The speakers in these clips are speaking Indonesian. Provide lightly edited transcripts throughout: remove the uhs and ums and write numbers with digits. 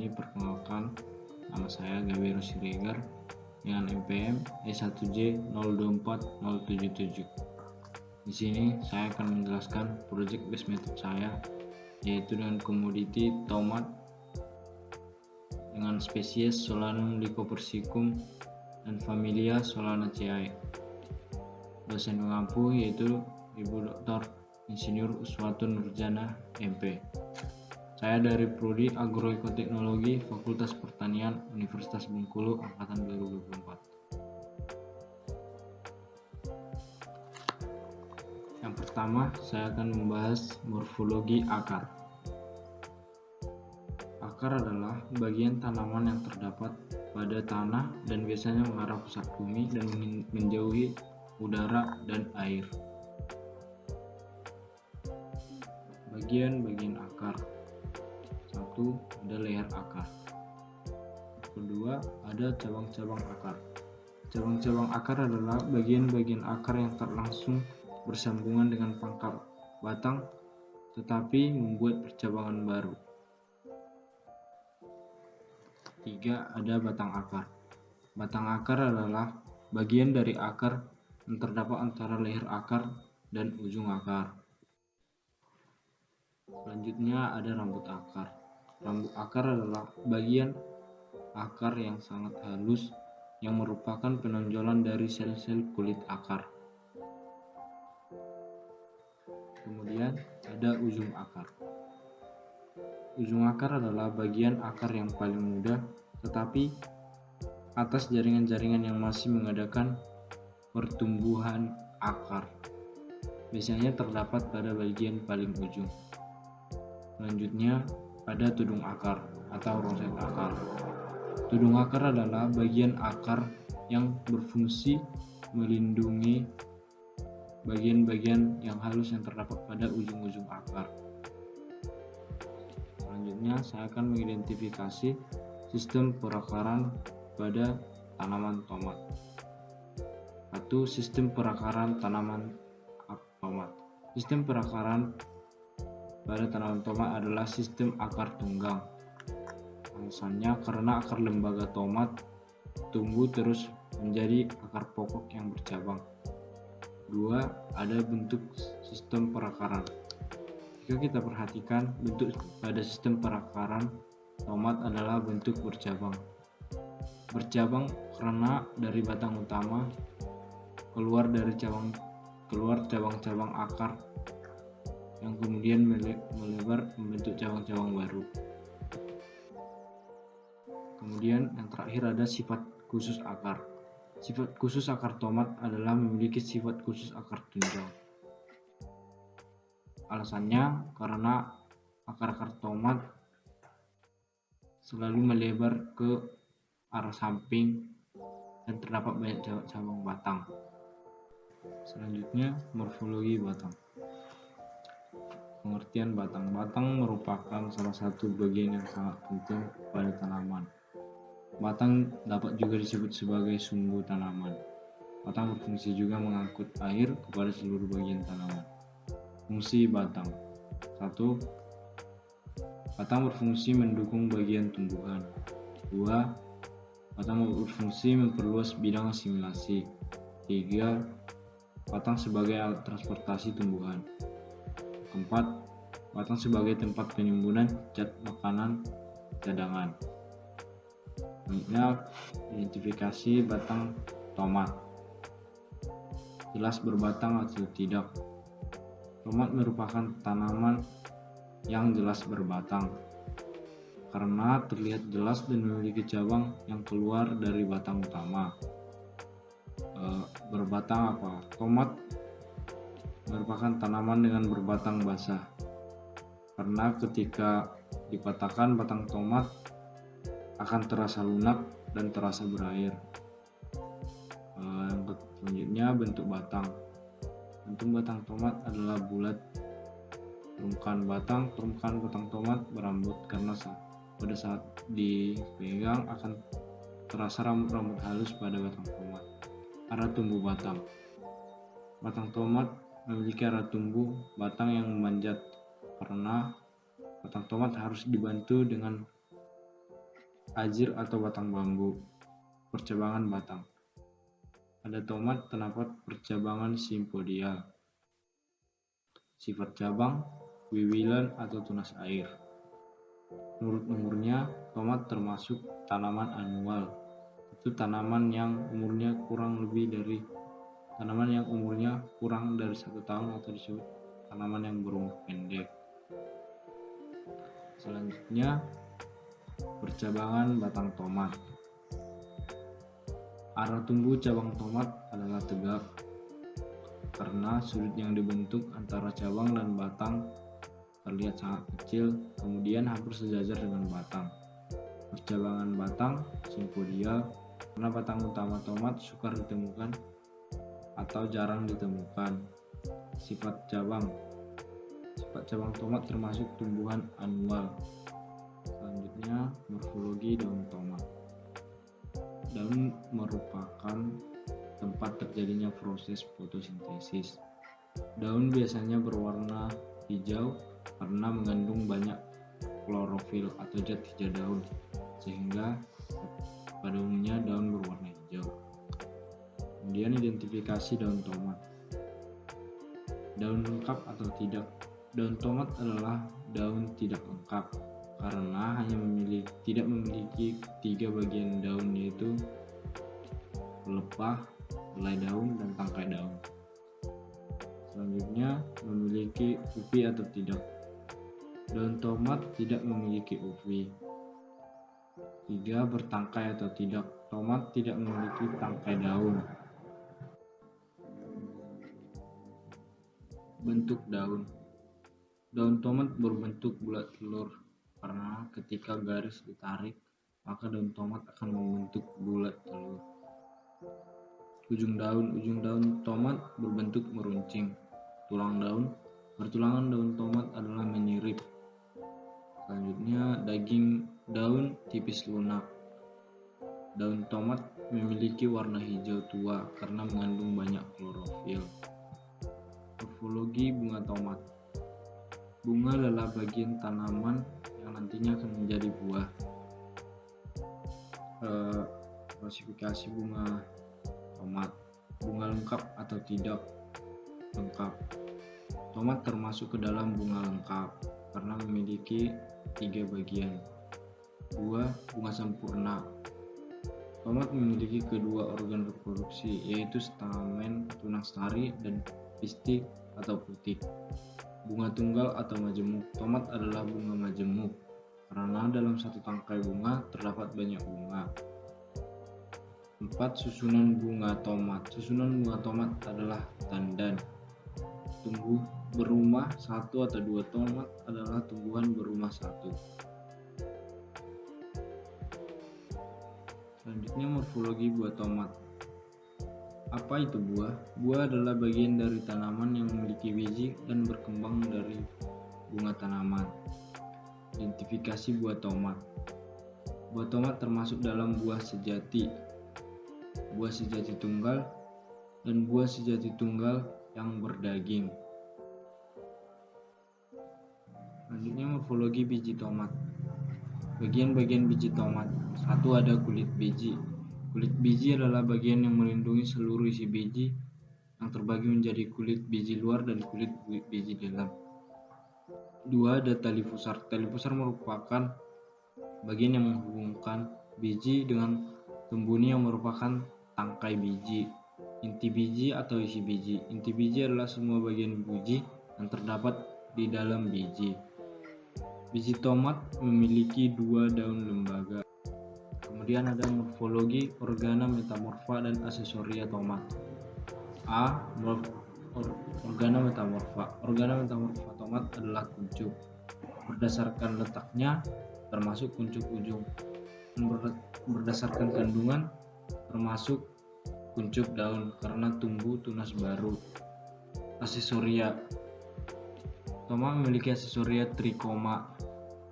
sini perkenalkan, nama saya Gawiro Siregar dengan NPM E1J024077. Di sini saya akan menjelaskan project based method saya, yaitu dengan komoditi tomat dengan spesies Solanum lycopersicum dan familia Solanaceae. Dosen pengampu yaitu Ibu Dr. Insinyur Uswatun Nurjana, MP. Saya dari Prodi Agroekoteknologi Fakultas Pertanian Universitas Bengkulu angkatan 2024. Yang pertama, saya akan membahas morfologi akar. Akar adalah bagian tanaman yang terdapat pada tanah dan biasanya mengarah pusat bumi dan menjauhi udara dan air. Bagian-bagian akar. 1. Ada leher akar. Kedua, ada cabang-cabang akar. Cabang-cabang akar adalah bagian-bagian akar yang tak langsung bersambungan dengan pangkal batang, tetapi membuat percabangan baru. 3. Ada batang akar. Batang akar adalah bagian dari akar yang terdapat antara leher akar dan ujung akar. Selanjutnya ada rambut akar. Rambut akar adalah bagian akar yang sangat halus yang merupakan penonjolan dari sel-sel kulit akar. Kemudian ada ujung akar. Ujung akar adalah bagian akar yang paling muda, tetapi atas jaringan-jaringan yang masih mengadakan pertumbuhan akar. Biasanya terdapat pada bagian paling ujung. Selanjutnya ada tudung akar atau roset akar. Tudung akar adalah bagian akar yang berfungsi melindungi bagian-bagian yang halus yang terdapat pada ujung-ujung akar. Selanjutnya saya akan mengidentifikasi sistem perakaran pada tanaman tomat. 1. Sistem perakaran tanaman tomat. Sistem perakaran pada tanaman tomat adalah sistem akar tunggang. Alasannya karena akar lembaga tomat tumbuh terus menjadi akar pokok yang bercabang. 2. Ada bentuk sistem perakaran. Jika kita perhatikan, bentuk pada sistem perakaran tomat adalah bentuk bercabang. Bercabang karena dari batang utama keluar cabang-cabang akar yang kemudian melebar membentuk cabang-cabang baru. Kemudian yang terakhir ada sifat khusus akar. Sifat khusus akar tomat adalah memiliki sifat khusus akar tunjang. Alasannya karena akar-akar tomat selalu melebar ke arah samping dan terdapat banyak cabang batang. Selanjutnya, morfologi batang. Pengertian batang. Batang merupakan salah satu bagian yang sangat penting pada tanaman. Batang dapat juga disebut sebagai sumbu tanaman. Batang berfungsi juga mengangkut air kepada seluruh bagian tanaman. Fungsi batang. 1. Batang berfungsi mendukung bagian tumbuhan. 2. Batang berfungsi memperluas bidang asimilasi. 3. Batang sebagai alat transportasi tumbuhan. 4. Batang sebagai tempat penimbunan zat makanan cadangan. Selanjutnya, identifikasi batang tomat. Jelas berbatang atau tidak. Tomat merupakan tanaman yang jelas berbatang karena terlihat jelas dan memiliki cabang yang keluar dari batang utama. Berbatang apa? Tomat merupakan tanaman dengan berbatang basah karena ketika dipatahkan batang tomat akan terasa lunak dan terasa berair. Selanjutnya bentuk batang. Bentuk batang tomat adalah bulat. Permukaan batang tomat berambut karena pada saat dipegang akan terasa rambut-rambut halus pada batang tomat. Arah tumbuh batang. Batang tomat memiliki arah tumbuh batang yang memanjat karena batang tomat harus dibantu dengan ajir atau batang bambu. Percabangan batang. Pada tomat terdapat percabangan simpodial. Sifat cabang, wiwilan atau tunas air. Menurut umurnya, tomat termasuk tanaman annual. Itu tanaman yang umurnya kurang dari 1 tahun atau disebut tanaman yang berumur pendek. Selanjutnya, percabangan batang tomat. Arah tumbuh cabang tomat adalah tegak karena sudut yang dibentuk antara cabang dan batang terlihat sangat kecil, kemudian hampir sejajar dengan batang. Percabangan batang simpodial karena batang utama tomat sukar ditemukan atau jarang ditemukan. Sifat cabang tomat termasuk tumbuhan annual. Selanjutnya, morfologi daun tomat. Daun merupakan tempat terjadinya proses fotosintesis. Daun biasanya berwarna hijau karena mengandung banyak klorofil atau zat hijau daun, sehingga pada umumnya daun berwarna hijau. Kemudian identifikasi daun tomat. Daun lengkap atau tidak. Daun tomat adalah daun tidak lengkap karena tidak memiliki 3 bagian daun, yaitu pelepah, helai daun, dan tangkai daun. Selanjutnya, memiliki uvi atau tidak. Daun tomat tidak memiliki uvi. 3. Bertangkai atau tidak. Tomat tidak memiliki tangkai daun. Bentuk daun. Daun tomat berbentuk bulat telur karena ketika garis ditarik, maka daun tomat akan membentuk bulat telur. Ujung daun tomat berbentuk meruncing. Pertulangan daun tomat adalah menyirip. Selanjutnya, daging daun tipis lunak. Daun tomat memiliki warna hijau tua karena mengandung banyak klorofil. Morfologi bunga tomat. Bunga adalah bagian tanaman yang nantinya akan menjadi buah. Klasifikasi bunga tomat. Bunga lengkap atau tidak lengkap. Tomat termasuk ke dalam bunga lengkap karena memiliki 3 bagian. 2. Bunga sempurna. Tomat memiliki kedua organ reproduksi, yaitu stamen tunas sari dan pistil atau putik. Bunga tunggal atau majemuk. Tomat adalah bunga majemuk karena dalam satu tangkai bunga terdapat banyak bunga. 4. Susunan bunga tomat. Susunan bunga tomat adalah tandan. Tumbuh berumah 1 atau 2 tomat adalah tumbuhan berumah 1. Selanjutnya, morfologi buah tomat. Apa itu buah? Buah adalah bagian dari tanaman yang memiliki biji dan berkembang dari bunga tanaman. Identifikasi buah tomat. Buah tomat termasuk dalam buah sejati, buah sejati tunggal, dan buah sejati tunggal yang berdaging. Selanjutnya, morfologi biji tomat. Bagian-bagian biji tomat. 1. Ada kulit biji. Kulit biji adalah bagian yang melindungi seluruh isi biji yang terbagi menjadi kulit biji luar dan kulit biji dalam. 2. Ada tali pusar. Tali pusar merupakan bagian yang menghubungkan biji dengan tembuni yang merupakan tangkai biji. Inti biji atau isi biji. Inti biji adalah semua bagian biji yang terdapat di dalam biji. Biji tomat memiliki 2 daun lembaga. Kemudian ada morfologi, organa metamorfa, dan aksesoria tomat. A. Organa metamorfa. Organa metamorfa tomat adalah kuncup. Berdasarkan letaknya, termasuk kuncup ujung. Berdasarkan kandungan, termasuk kuncup daun karena tumbuh tunas baru. Aksesoria. Tomat memiliki aksesoria trikoma,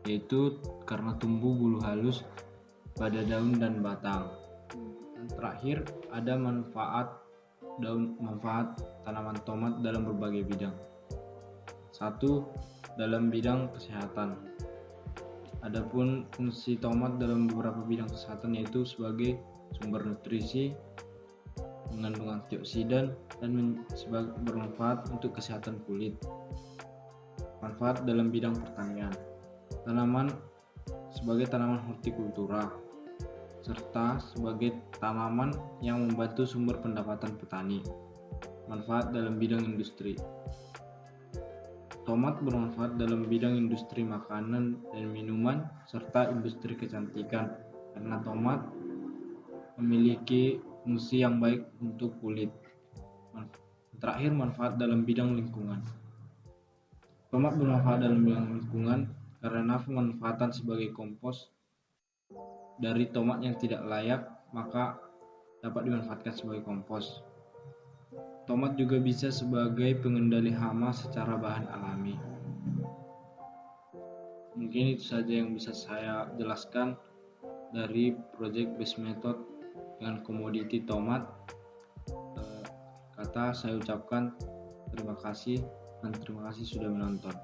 yaitu karena tumbuh bulu halus pada daun dan batang. Dan terakhir, ada manfaat tanaman tomat dalam berbagai bidang. 1. Dalam bidang kesehatan. Adapun fungsi tomat dalam beberapa bidang kesehatan yaitu sebagai sumber nutrisi, mengandung antioksidan, dan bermanfaat untuk kesehatan kulit. Manfaat dalam bidang pertanian. Tanaman sebagai tanaman hortikultura, serta sebagai tanaman yang membantu sumber pendapatan petani. Manfaat dalam bidang industri. Tomat bermanfaat dalam bidang industri makanan dan minuman serta industri kecantikan karena tomat memiliki fungsi yang baik untuk kulit. Terakhir, manfaat dalam bidang lingkungan. Tomat bermanfaat dalam bidang lingkungan karena pemanfaatan sebagai kompos dari tomat yang tidak layak maka dapat dimanfaatkan sebagai kompos. Tomat juga bisa sebagai pengendali hama secara bahan alami. Mungkin itu saja yang bisa saya jelaskan dari Project Base Method dengan komoditi tomat. Saya ucapkan terima kasih dan terima kasih sudah menonton.